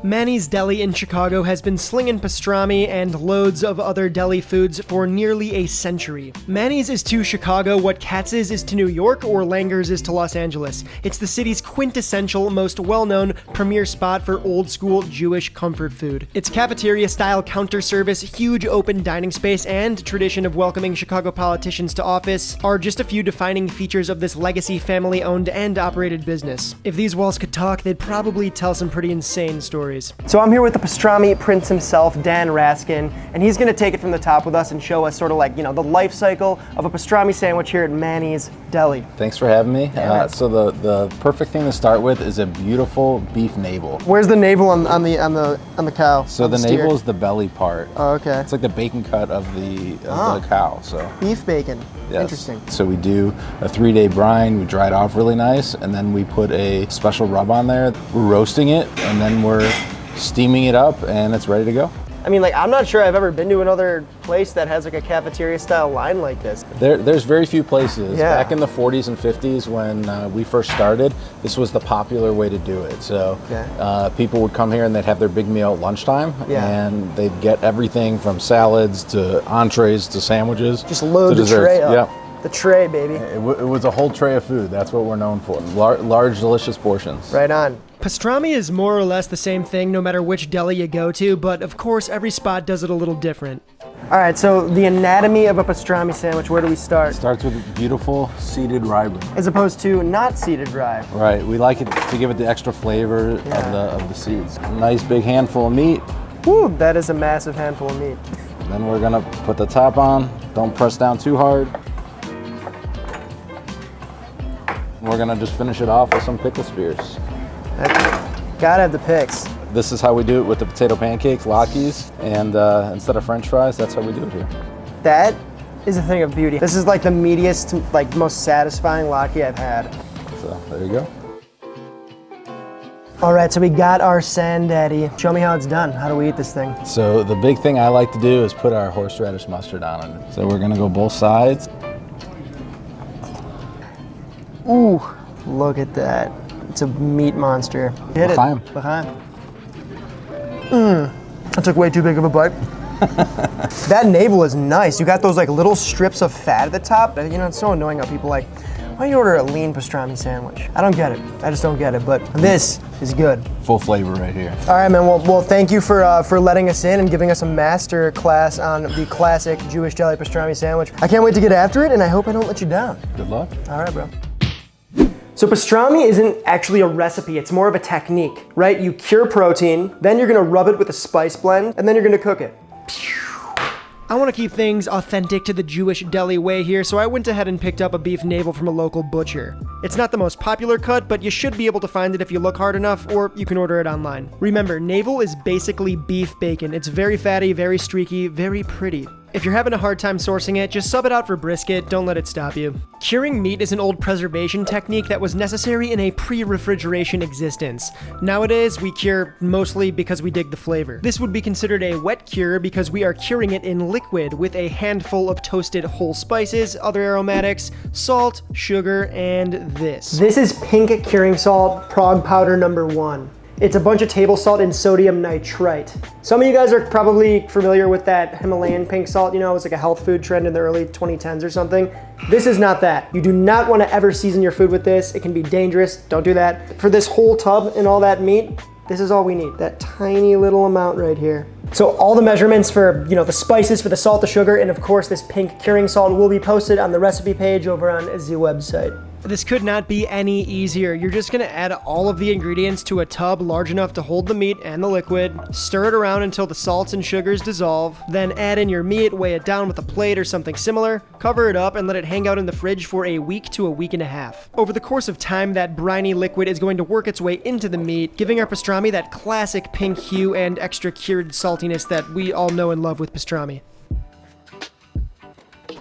Manny's Deli in Chicago has been slinging pastrami and loads of other deli foods for nearly a century. Manny's is to Chicago what Katz's is to New York or Langer's is to Los Angeles. It's the city's quintessential, most well-known premier spot for old-school Jewish comfort food. Its cafeteria-style counter service, huge open dining space, and tradition of welcoming Chicago politicians to office are just a few defining features of this legacy family-owned and operated business. If these walls could talk, they'd probably tell some pretty insane stories. So I'm here with the pastrami prince himself, Dan Raskin, and he's gonna take it from the top with us and show us sort of like, you know, the life cycle of a pastrami sandwich here at Manny's Deli. Thanks for having me. So the perfect thing to start with is a beautiful beef navel. Where's the navel on the cow? So the navel is the belly part. Oh, okay. It's like the bacon cut of the cow. So beef bacon. Yes. Interesting. So we do a 3-day brine, we dry it off really nice, and then we put a special rub on there. We're roasting it, and then we're steaming it up, and it's ready to go. I mean, like, I'm not sure I've ever been to another place that has like a cafeteria style line like this. There's very few places. Yeah. Back in the 40s and 50s when we first started, this was the popular way to do it. So people would come here and they'd have their big meal at lunchtime, and they'd get everything from salads to entrees to sandwiches. Just load the tray up. Yep. The tray, baby. It was a whole tray of food. That's what we're known for. Large, delicious portions. Right on. Pastrami is more or less the same thing no matter which deli you go to, but of course every spot does it a little different. All right, so the anatomy of a pastrami sandwich, where do we start? Starts with a beautiful seeded rye bread. As opposed to not seeded rye. Right, we like it to give it the extra flavor of the seeds. Nice big handful of meat. Woo, that is a massive handful of meat. Then we're gonna put the top on. Don't press down too hard. We're gonna just finish it off with some pickle spears. Gotta have the picks. This is how we do it with the potato pancakes, latkes, and instead of French fries, that's how we do it here. That is a thing of beauty. This is like the meatiest, like most satisfying latke I've had. So there you go. All right, so we got our sand daddy. Show me how it's done. How do we eat this thing? So the big thing I like to do is put our horseradish mustard on it. So we're gonna go both sides. Ooh, look at that. It's a meat monster. Hit it. L'chaim. That took way too big of a bite. That navel is nice. You got those like little strips of fat at the top. You know, it's so annoying how people like, why do you order a lean pastrami sandwich? I don't get it. I just don't get it, but this is good. Full flavor right here. All right, man, well thank you for letting us in and giving us a master class on the classic Jewish deli pastrami sandwich. I can't wait to get after it, and I hope I don't let you down. Good luck. All right, bro. So pastrami isn't actually a recipe, it's more of a technique, right? You cure protein, then you're gonna rub it with a spice blend, and then you're gonna cook it. I want to keep things authentic to the Jewish deli way here, so I went ahead and picked up a beef navel from a local butcher. It's not the most popular cut, but you should be able to find it if you look hard enough, or you can order it online. Remember, navel is basically beef bacon. It's very fatty, very streaky, very pretty. If you're having a hard time sourcing it, just sub it out for brisket, don't let it stop you. Curing meat is an old preservation technique that was necessary in a pre-refrigeration existence. Nowadays, we cure mostly because we dig the flavor. This would be considered a wet cure because we are curing it in liquid with a handful of toasted whole spices, other aromatics, salt, sugar, and this. This is pink curing salt, Prague powder number 1. It's a bunch of table salt and sodium nitrite. Some of you guys are probably familiar with that Himalayan pink salt. You know, it was like a health food trend in the early 2010s or something. This is not that. You do not want to ever season your food with this. It can be dangerous. Don't do that. For this whole tub and all that meat, this is all we need. That tiny little amount right here. So all the measurements for, you know, the spices, for the salt, the sugar, and of course this pink curing salt will be posted on the recipe page over on the website. This could not be any easier. You're just gonna add all of the ingredients to a tub large enough to hold the meat and the liquid, stir it around until the salts and sugars dissolve, then add in your meat, weigh it down with a plate or something similar, cover it up, and let it hang out in the fridge for a week to a week and a half. Over the course of time, that briny liquid is going to work its way into the meat, giving our pastrami that classic pink hue and extra cured saltiness that we all know and love with pastrami.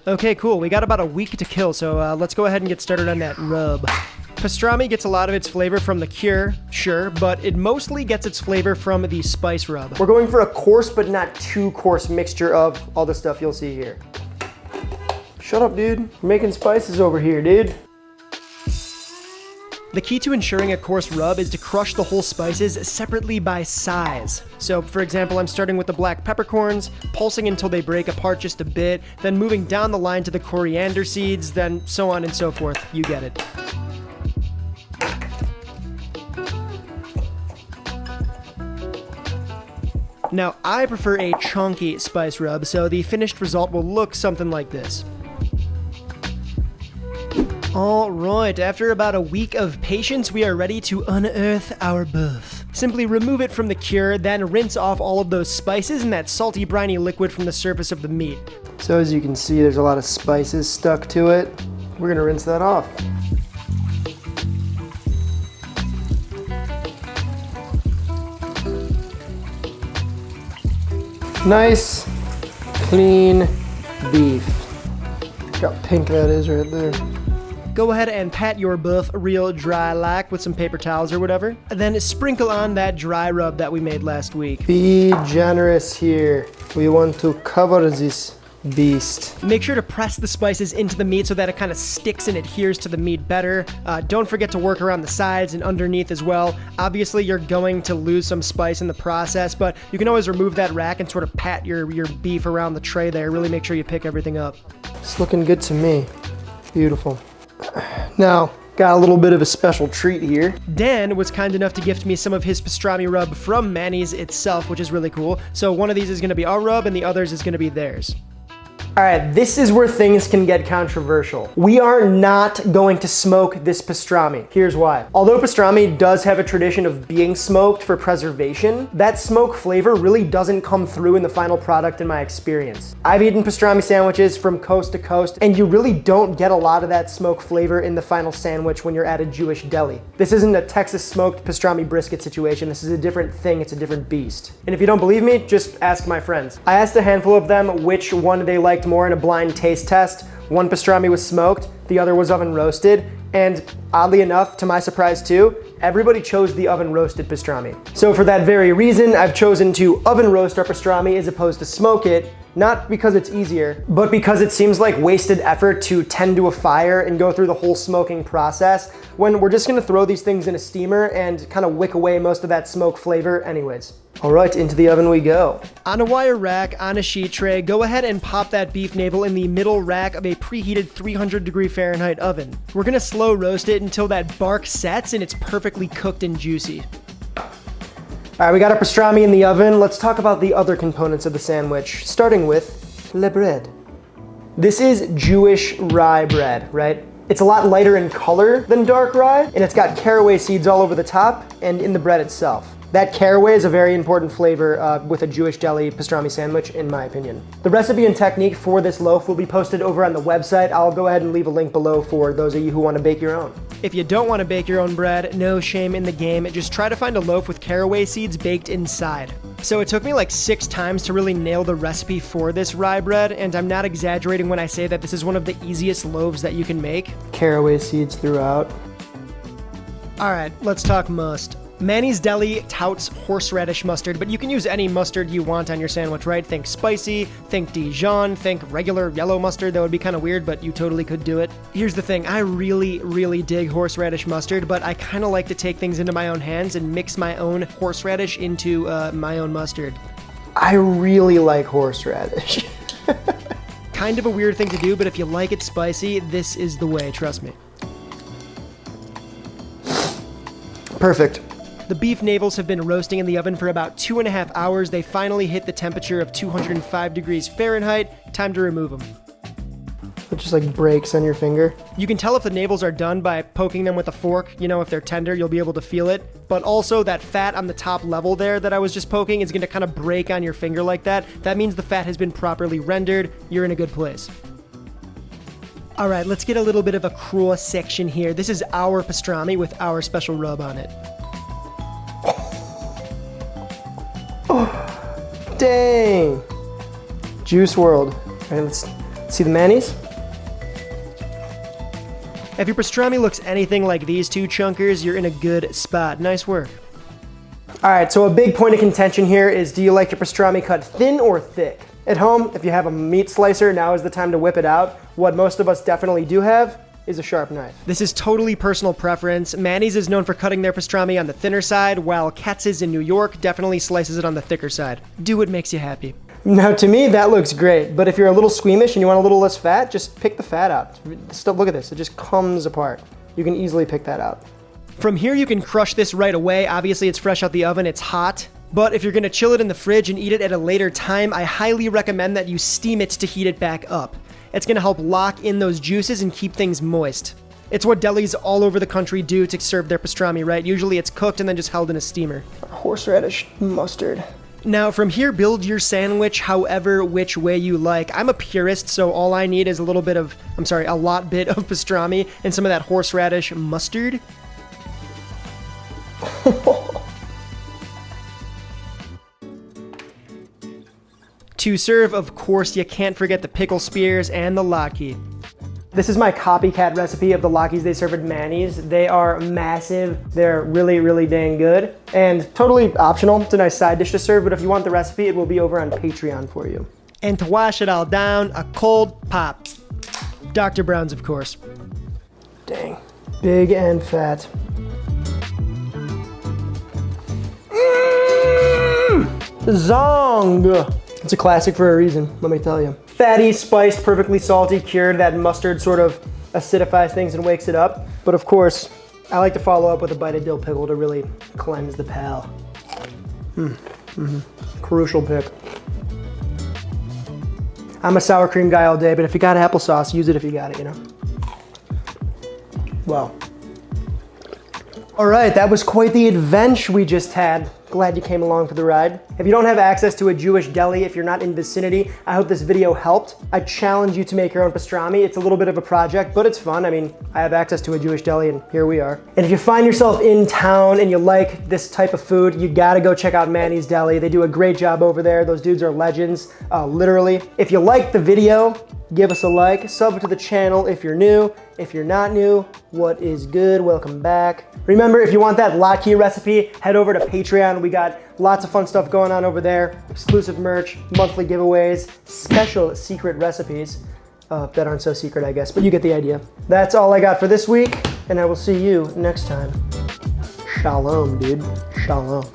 Okay, cool. We got about a week to kill, so let's go ahead and get started on that rub. Pastrami gets a lot of its flavor from the cure, sure, but it mostly gets its flavor from the spice rub. We're going for a coarse but not too coarse mixture of all the stuff you'll see here. Shut up, dude. We're making spices over here, dude. The key to ensuring a coarse rub is to crush the whole spices separately by size. So for example, I'm starting with the black peppercorns, pulsing until they break apart just a bit, then moving down the line to the coriander seeds, then so on and so forth. You get it. Now, I prefer a chunky spice rub, so the finished result will look something like this. Alright, after about a week of patience, we are ready to unearth our bœuf. Simply remove it from the cure, then rinse off all of those spices and that salty, briny liquid from the surface of the meat. So as you can see, there's a lot of spices stuck to it. We're gonna rinse that off. Nice, clean beef. Look how pink that is right there. Go ahead and pat your bœuf real dry like with some paper towels or whatever. And then sprinkle on that dry rub that we made last week. Be generous here. We want to cover this beast. Make sure to press the spices into the meat so that it kind of sticks and adheres to the meat better. Don't forget to work around the sides and underneath as well. Obviously, you're going to lose some spice in the process, but you can always remove that rack and sort of pat your beef around the tray there. Really make sure you pick everything up. It's looking good to me. Beautiful. Now, got a little bit of a special treat here. Dan was kind enough to gift me some of his pastrami rub from Manny's itself, which is really cool. So one of these is gonna be our rub and the others is gonna be theirs. All right, this is where things can get controversial. We are not going to smoke this pastrami. Here's why. Although pastrami does have a tradition of being smoked for preservation, that smoke flavor really doesn't come through in the final product in my experience. I've eaten pastrami sandwiches from coast to coast, and you really don't get a lot of that smoke flavor in the final sandwich when you're at a Jewish deli. This isn't a Texas smoked pastrami brisket situation. This is a different thing. It's a different beast. And if you don't believe me, just ask my friends. I asked a handful of them which one they liked more in a blind taste test. One pastrami was smoked, the other was oven roasted, and oddly enough, to my surprise too, everybody chose the oven roasted pastrami. So for that very reason, I've chosen to oven roast our pastrami as opposed to smoke it, not because it's easier, but because it seems like wasted effort to tend to a fire and go through the whole smoking process when we're just gonna throw these things in a steamer and kind of wick away most of that smoke flavor anyways. All right, into the oven we go. On a wire rack, on a sheet tray, go ahead and pop that beef navel in the middle rack of a preheated 300-degree-Fahrenheit oven. We're gonna slow roast it until that bark sets and it's perfectly cooked and juicy. All right, we got our pastrami in the oven. Let's talk about the other components of the sandwich, starting with le bread. This is Jewish rye bread, right? It's a lot lighter in color than dark rye, and it's got caraway seeds all over the top and in the bread itself. That caraway is a very important flavor with a Jewish deli pastrami sandwich, in my opinion. The recipe and technique for this loaf will be posted over on the website. I'll go ahead and leave a link below for those of you who want to bake your own. If you don't want to bake your own bread, no shame in the game. Just try to find a loaf with caraway seeds baked inside. So it took me like 6 times to really nail the recipe for this rye bread, and I'm not exaggerating when I say that this is one of the easiest loaves that you can make. Caraway seeds throughout. All right, let's talk must. Manny's Deli touts horseradish mustard, but you can use any mustard you want on your sandwich, right? Think spicy, think Dijon, think regular yellow mustard. That would be kind of weird, but you totally could do it. Here's the thing, I really dig horseradish mustard, but I kind of like to take things into my own hands and mix my own horseradish into my own mustard. I really like horseradish. Kind of a weird thing to do, but if you like it spicy, this is the way, trust me. Perfect. The beef navels have been roasting in the oven for about 2.5 hours. They finally hit the temperature of 205 degrees Fahrenheit. Time to remove them. It just like breaks on your finger. You can tell if the navels are done by poking them with a fork. You know, if they're tender, you'll be able to feel it. But also that fat on the top level there that I was just poking is gonna kind of break on your finger like that. That means the fat has been properly rendered. You're in a good place. All right, let's get a little bit of a cross section here. This is our pastrami with our special rub on it. Oh, dang. Juice WRLD. All right, let's see the Manny's. If your pastrami looks anything like these two chunkers, you're in a good spot. Nice work. All right, so a big point of contention here is, do you like your pastrami cut thin or thick? At home, if you have a meat slicer, now is the time to whip it out. What most of us definitely do have is a sharp knife. This is totally personal preference. Manny's is known for cutting their pastrami on the thinner side, while Katz's in New York definitely slices it on the thicker side. Do what makes you happy. Now to me, that looks great, but if you're a little squeamish and you want a little less fat, just pick the fat out. Still, look at this, it just comes apart. You can easily pick that out. From here, you can crush this right away. Obviously, it's fresh out the oven, it's hot. But if you're gonna chill it in the fridge and eat it at a later time, I highly recommend that you steam it to heat it back up. It's gonna help lock in those juices and keep things moist. It's what delis all over the country do to serve their pastrami, right? Usually it's cooked and then just held in a steamer. Horseradish mustard. Now from here, build your sandwich however which way you like. I'm a purist, so all I need is a lot bit of pastrami and some of that horseradish mustard. To serve, of course, you can't forget the pickle spears and the latke. This is my copycat recipe of the latkes they serve at Manny's. They are massive. They're really, really dang good. And totally optional. It's a nice side dish to serve, but if you want the recipe, it will be over on Patreon for you. And to wash it all down, a cold pop. Dr. Brown's, of course. Dang. Big and fat. Zong! It's a classic for a reason, let me tell you. Fatty, spiced, perfectly salty, cured. That mustard sort of acidifies things and wakes it up. But of course, I like to follow up with a bite of dill pickle to really cleanse the pal. Crucial pick. I'm a sour cream guy all day, but if you got applesauce, use it if you got it, you know? Well. All right, that was quite the adventure we just had. Glad you came along for the ride. If you don't have access to a Jewish deli, if you're not in vicinity, I hope this video helped. I challenge you to make your own pastrami. It's a little bit of a project, but it's fun. I mean, I have access to a Jewish deli and here we are. And if you find yourself in town and you like this type of food, you gotta go check out Manny's Deli. They do a great job over there. Those dudes are legends, literally. If you liked the video, give us a like, sub to the channel if you're new. If you're not new, what is good? Welcome back. Remember, if you want that latke recipe, head over to Patreon. We got lots of fun stuff going on over there. Exclusive merch, monthly giveaways, special secret recipes that aren't so secret, I guess, but you get the idea. That's all I got for this week, and I will see you next time. Shalom, dude. Shalom.